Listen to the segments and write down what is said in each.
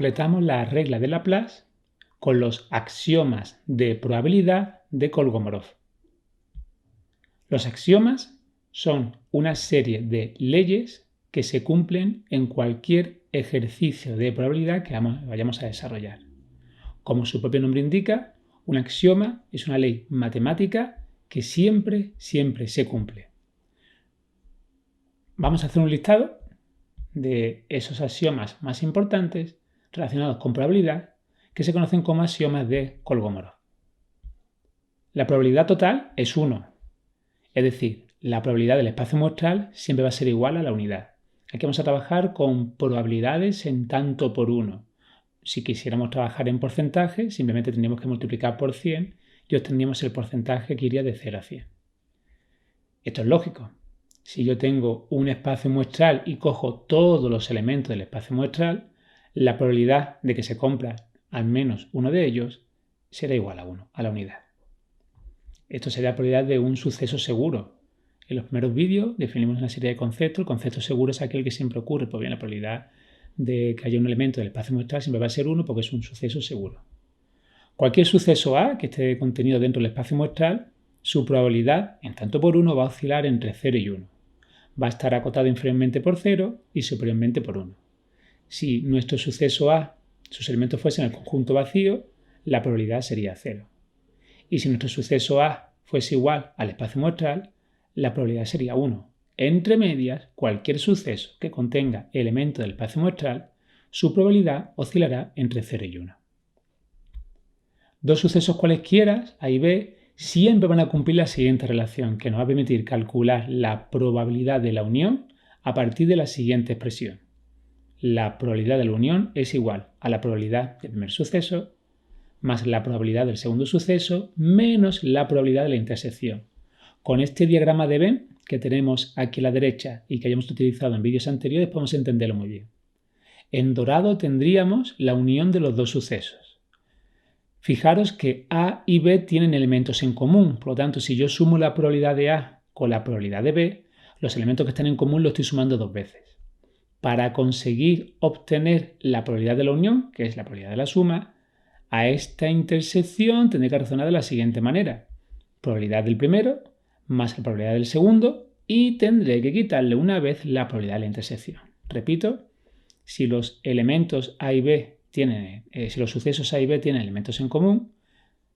completamos la regla de Laplace con los axiomas de probabilidad de Kolmogorov. Los axiomas son una serie de leyes que se cumplen en cualquier ejercicio de probabilidad que vayamos a desarrollar. Como su propio nombre indica, un axioma es una ley matemática que siempre se cumple. Vamos a hacer un listado de esos axiomas más importantes relacionados con probabilidad que se conocen como axiomas de Kolmogorov. La probabilidad total es 1, es decir, la probabilidad del espacio muestral siempre va a ser igual a la unidad. Aquí vamos a trabajar con probabilidades en tanto por 1. Si quisiéramos trabajar en porcentaje, simplemente tendríamos que multiplicar por 100 y obtendríamos el porcentaje que iría de 0 a 100. Esto es lógico. Si yo tengo un espacio muestral y cojo todos los elementos del espacio muestral, la probabilidad de que se cumpla al menos uno de ellos será igual a 1, a la unidad. Esto sería la probabilidad de un suceso seguro. En los primeros vídeos definimos una serie de conceptos. El concepto seguro es aquel que siempre ocurre. Pues bien, la probabilidad de que haya un elemento del espacio muestral siempre va a ser 1 porque es un suceso seguro. Cualquier suceso A que esté contenido dentro del espacio muestral, su probabilidad en tanto por 1 va a oscilar entre 0 y 1. Va a estar acotado inferiormente por 0 y superiormente por 1. Si nuestro suceso A, sus elementos fuesen el conjunto vacío, la probabilidad sería 0. Y si nuestro suceso A fuese igual al espacio muestral, la probabilidad sería 1. Entre medias, cualquier suceso que contenga elementos del espacio muestral, su probabilidad oscilará entre 0 y 1. Dos sucesos cualesquiera, A y B, siempre van a cumplir la siguiente relación, que nos va a permitir calcular la probabilidad de la unión a partir de la siguiente expresión. La probabilidad de la unión es igual a la probabilidad del primer suceso más la probabilidad del segundo suceso menos la probabilidad de la intersección. Con este diagrama de Venn que tenemos aquí a la derecha y que hayamos utilizado en vídeos anteriores podemos entenderlo muy bien. En dorado tendríamos la unión de los dos sucesos. Fijaros que A y B tienen elementos en común, por lo tanto si yo sumo la probabilidad de A con la probabilidad de B, los elementos que están en común los estoy sumando dos veces. Para conseguir obtener la probabilidad de la unión, que es la probabilidad de la suma, a esta intersección tendré que razonar de la siguiente manera. Probabilidad del primero más la probabilidad del segundo y tendré que quitarle una vez la probabilidad de la intersección. Repito, si los elementos A y B si los sucesos A y B tienen elementos en común,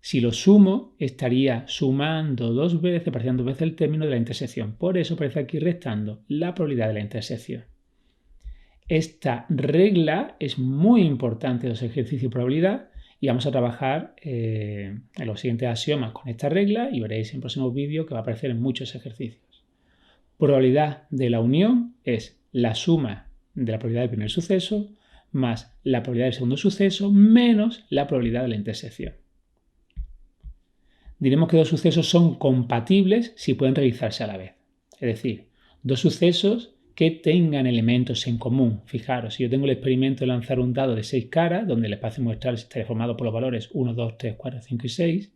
si los sumo estaría sumando dos veces, parciando dos veces el término de la intersección. Por eso aparece aquí restando la probabilidad de la intersección. Esta regla es muy importante en los ejercicios de probabilidad y vamos a trabajar en los siguientes axiomas con esta regla y veréis en próximos vídeos que va a aparecer en muchos ejercicios. Probabilidad de la unión es la suma de la probabilidad del primer suceso más la probabilidad del segundo suceso menos la probabilidad de la intersección. Diremos que dos sucesos son compatibles si pueden realizarse a la vez. Es decir, dos sucesos que tengan elementos en común. Fijaros, si yo tengo el experimento de lanzar un dado de 6 caras, donde el espacio muestral estaría formado por los valores 1, 2, 3, 4, 5 y 6,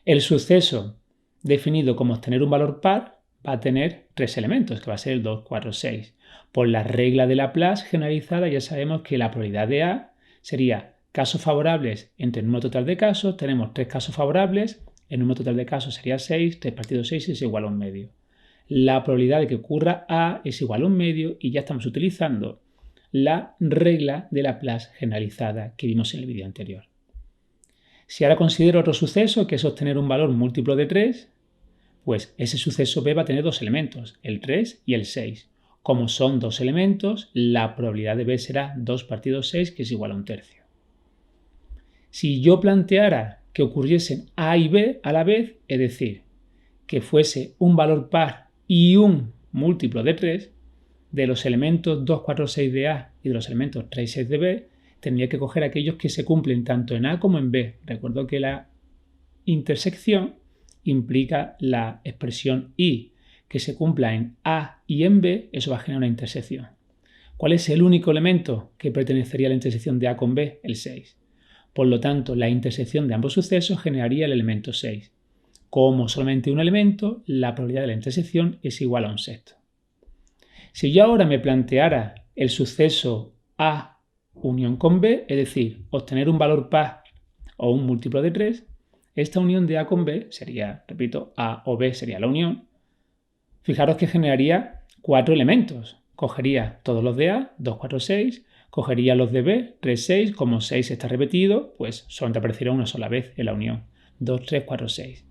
el suceso definido como obtener un valor par va a tener 3 elementos, que va a ser el 2, 4, 6. Por la regla de Laplace generalizada ya sabemos que la probabilidad de A sería casos favorables entre el número total de casos. Tenemos 3 casos favorables, el número total de casos sería 6, 3 partido 6 es igual a 1 medio. La probabilidad de que ocurra A es igual a 1 medio y ya estamos utilizando la regla de Laplace generalizada que vimos en el vídeo anterior. Si ahora considero otro suceso, que es obtener un valor múltiplo de 3, pues ese suceso B va a tener dos elementos, el 3 y el 6. Como son dos elementos, la probabilidad de B será 2 partido 6, que es igual a 1/3. Si yo planteara que ocurriesen A y B a la vez, es decir, que fuese un valor par y un múltiplo de 3, de los elementos 2, 4, 6 de A y de los elementos 3 y 6 de B, tendría que coger aquellos que se cumplen tanto en A como en B. Recuerdo que la intersección implica la expresión y, que se cumpla en A y en B, eso va a generar una intersección. ¿Cuál es el único elemento que pertenecería a la intersección de A con B? El 6. Por lo tanto, la intersección de ambos sucesos generaría el elemento 6. Como solamente un elemento, la probabilidad de la intersección es igual a 1/6. Si yo ahora me planteara el suceso A unión con B, es decir, obtener un valor par o un múltiplo de 3, esta unión de A con B sería, repito, A o B sería la unión. Fijaros que generaría 4 elementos. Cogería todos los de A, 2, 4, 6, cogería los de B, 3, 6, como 6 está repetido, pues solamente aparecerá una sola vez en la unión. 2, 3, 4, 6.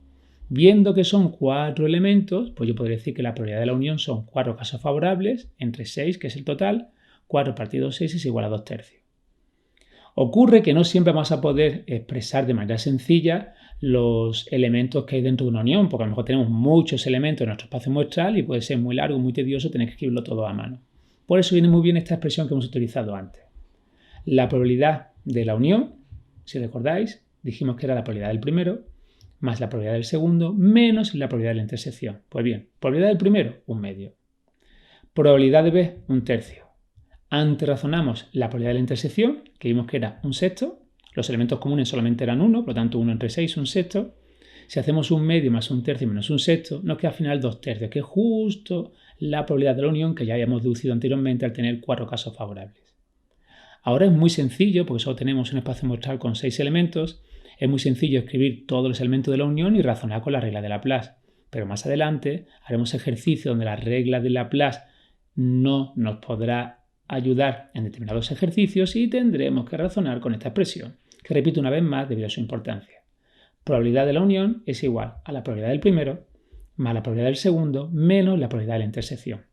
Viendo que son 4 elementos, pues yo podría decir que la probabilidad de la unión son 4 casos favorables entre 6, que es el total, 4 partido 6 es igual a 2 tercios. Ocurre que no siempre vamos a poder expresar de manera sencilla los elementos que hay dentro de una unión, porque a lo mejor tenemos muchos elementos en nuestro espacio muestral y puede ser muy largo, muy tedioso tener que escribirlo todo a mano. Por eso viene muy bien esta expresión que hemos utilizado antes. La probabilidad de la unión, si recordáis, dijimos que era la probabilidad del primero, más la probabilidad del segundo, menos la probabilidad de la intersección. Pues bien, probabilidad del primero, un medio. Probabilidad de B, un tercio. Antes razonamos la probabilidad de la intersección, que vimos que era un sexto. Los elementos comunes solamente eran 1, por lo tanto 1 entre 6, un sexto. Si hacemos un medio más un tercio menos un sexto, nos queda al final 2 tercios, que es justo la probabilidad de la unión que ya habíamos deducido anteriormente al tener 4 casos favorables. Ahora es muy sencillo, porque solo tenemos un espacio muestral con 6 elementos, es muy sencillo escribir todos los elementos de la unión y razonar con la regla de Laplace. Pero más adelante haremos ejercicios donde la regla de Laplace no nos podrá ayudar en determinados ejercicios y tendremos que razonar con esta expresión, que repito una vez más debido a su importancia. Probabilidad de la unión es igual a la probabilidad del primero más la probabilidad del segundo menos la probabilidad de la intersección.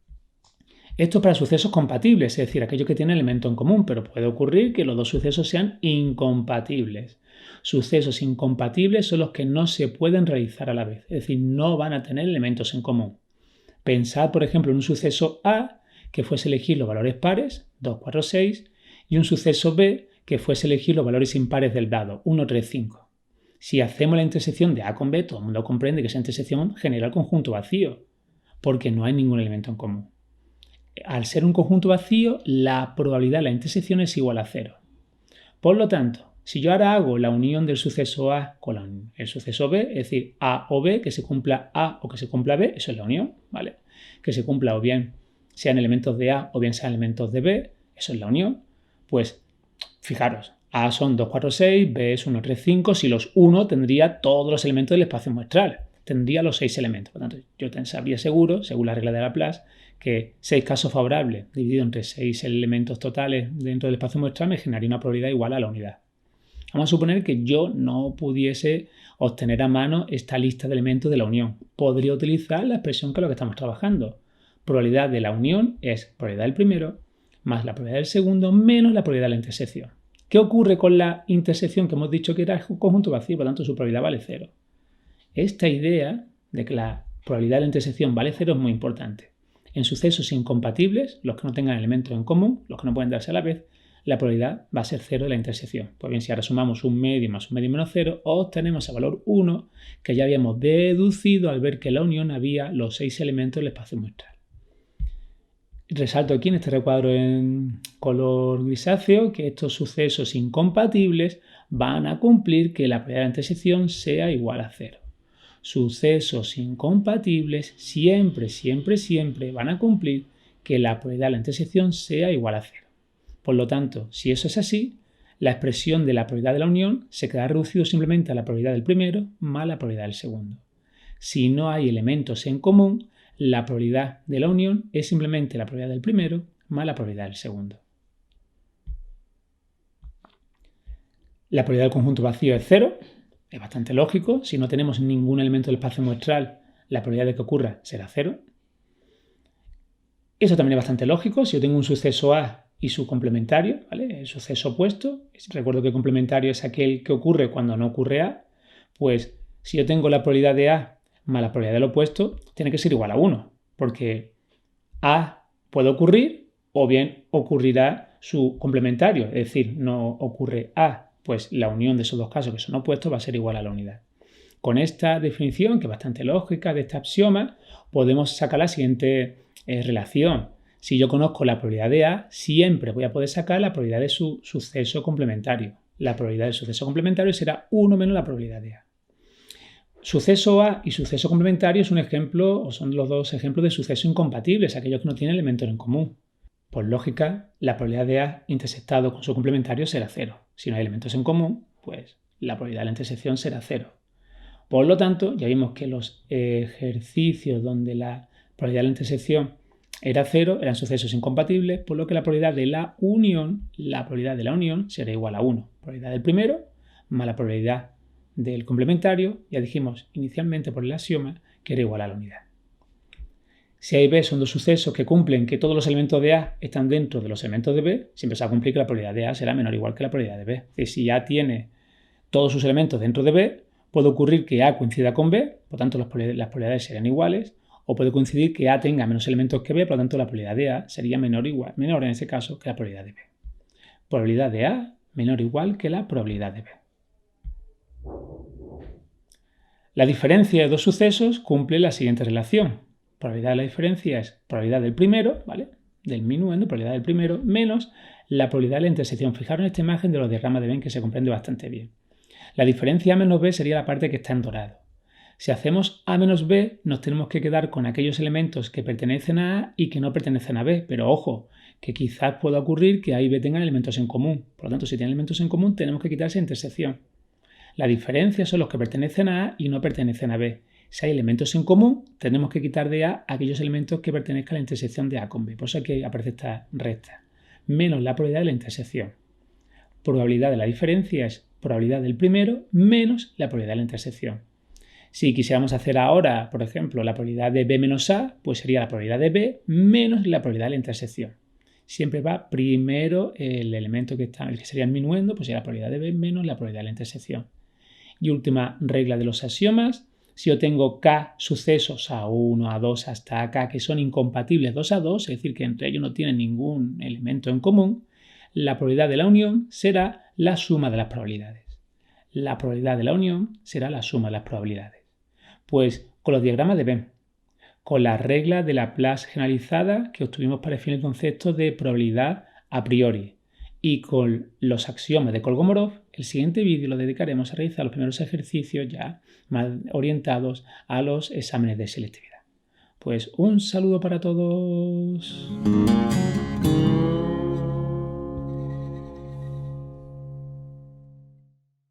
Esto para sucesos compatibles, es decir, aquellos que tienen elemento en común, pero puede ocurrir que los dos sucesos sean incompatibles. Sucesos incompatibles son los que no se pueden realizar a la vez, es decir, no van a tener elementos en común. Pensad, por ejemplo, en un suceso A que fuese elegir los valores pares, 2, 4, 6, y un suceso B que fuese elegir los valores impares del dado, 1, 3, 5. Si hacemos la intersección de A con B, todo el mundo comprende que esa intersección genera el conjunto vacío, porque no hay ningún elemento en común. Al ser un conjunto vacío, la probabilidad de la intersección es igual a 0. Por lo tanto, si yo ahora hago la unión del suceso A con el suceso B, es decir, A o B, que se cumpla A o que se cumpla B, eso es la unión, ¿vale? Que se cumpla o bien sean elementos de A o bien sean elementos de B, eso es la unión. Pues fijaros, A son 2, 4, 6, B es 1, 3, 5. Si los 1 tendría todos los elementos del espacio muestral, tendría los 6 elementos. Por lo tanto, yo sabría seguro, según la regla de Laplace, que 6 casos favorables dividido entre 6 elementos totales dentro del espacio muestral me generaría una probabilidad igual a la unidad. Vamos a suponer que yo no pudiese obtener a mano esta lista de elementos de la unión. Podría utilizar la expresión con la que estamos trabajando. Probabilidad de la unión es probabilidad del primero más la probabilidad del segundo menos la probabilidad de la intersección. ¿Qué ocurre con la intersección que hemos dicho que era un conjunto vacío, por lo tanto su probabilidad vale 0? Esta idea de que la probabilidad de la intersección vale 0 es muy importante. En sucesos incompatibles, los que no tengan elementos en común, los que no pueden darse a la vez, la probabilidad va a ser 0 de la intersección. Pues bien, si ahora sumamos un medio más un medio menos 0, obtenemos el valor 1 que ya habíamos deducido al ver que en la unión había los 6 elementos del espacio muestral. Resalto aquí en este recuadro en color grisáceo que estos sucesos incompatibles van a cumplir que la probabilidad de la intersección sea igual a 0. Sucesos incompatibles siempre, siempre, siempre van a cumplir que la probabilidad de la intersección sea igual a 0. Por lo tanto, si eso es así, la expresión de la probabilidad de la unión se queda reducido simplemente a la probabilidad del primero más la probabilidad del segundo. Si no hay elementos en común, la probabilidad de la unión es simplemente la probabilidad del primero más la probabilidad del segundo. La probabilidad del conjunto vacío es 0. Es bastante lógico. Si no tenemos ningún elemento del espacio muestral, la probabilidad de que ocurra será 0. Eso también es bastante lógico. Si yo tengo un suceso A y su complementario, ¿vale? El suceso opuesto, recuerdo que el complementario es aquel que ocurre cuando no ocurre A, pues si yo tengo la probabilidad de A más la probabilidad del opuesto, tiene que ser igual a 1, porque A puede ocurrir o bien ocurrirá su complementario, es decir, no ocurre A, pues la unión de esos dos casos que son opuestos va a ser igual a la unidad. Con esta definición, que es bastante lógica de este axioma, podemos sacar la siguiente relación. Si yo conozco la probabilidad de A, siempre voy a poder sacar la probabilidad de su suceso complementario. La probabilidad del suceso complementario será 1 menos la probabilidad de A. Suceso A y suceso complementario es un ejemplo, o son los dos ejemplos de sucesos incompatibles, aquellos que no tienen elementos en común. Por lógica, la probabilidad de A intersectado con su complementario será 0. Si no hay elementos en común, pues la probabilidad de la intersección será 0. Por lo tanto, ya vimos que los ejercicios donde la probabilidad de la intersección era 0 eran sucesos incompatibles, por lo que la probabilidad de la unión será igual a 1. Probabilidad del primero más la probabilidad del complementario, ya dijimos inicialmente por el axioma que era igual a la unidad. Si A y B son dos sucesos que cumplen que todos los elementos de A están dentro de los elementos de B, siempre se va a cumplir que la probabilidad de A será menor o igual que la probabilidad de B. Es decir, si A tiene todos sus elementos dentro de B, puede ocurrir que A coincida con B, por tanto las probabilidades serán iguales, o puede coincidir que A tenga menos elementos que B, por lo tanto la probabilidad de A sería menor en ese caso que la probabilidad de B. Probabilidad de A menor o igual que la probabilidad de B. La diferencia de dos sucesos cumple la siguiente relación. Probabilidad de la diferencia es probabilidad del primero, ¿vale? Del minuendo, probabilidad del primero, menos la probabilidad de la intersección. Fijaros en esta imagen de los diagramas de Venn que se comprende bastante bien. La diferencia A menos B sería la parte que está en dorado. Si hacemos A menos B, nos tenemos que quedar con aquellos elementos que pertenecen a A y que no pertenecen a B. Pero ojo, que quizás pueda ocurrir que A y B tengan elementos en común. Por lo tanto, si tienen elementos en común, tenemos que quitar esa intersección. La diferencia son los que pertenecen a A y no pertenecen a B. Si hay elementos en común, tenemos que quitar de A aquellos elementos que pertenezcan a la intersección de A con B. Por eso aquí aparece esta recta. Menos la probabilidad de la intersección. Probabilidad de la diferencia es probabilidad del primero menos la probabilidad de la intersección. Si quisiéramos hacer ahora, por ejemplo, la probabilidad de B menos A, pues sería la probabilidad de B menos la probabilidad de la intersección. Siempre va primero el elemento que está, el que sería el minuendo, pues sería la probabilidad de B menos la probabilidad de la intersección. Y última regla de los axiomas, si yo tengo K sucesos A1, A2 hasta K que son incompatibles 2 a 2, es decir, que entre ellos no tienen ningún elemento en común, la probabilidad de la unión será la suma de las probabilidades. La probabilidad de la unión será la suma de las probabilidades. Pues con los diagramas de Venn, con la regla de Laplace generalizada que obtuvimos para definir el concepto de probabilidad a priori y con los axiomas de Kolmogorov, el siguiente vídeo lo dedicaremos a realizar los primeros ejercicios ya más orientados a los exámenes de selectividad. Pues un saludo para todos.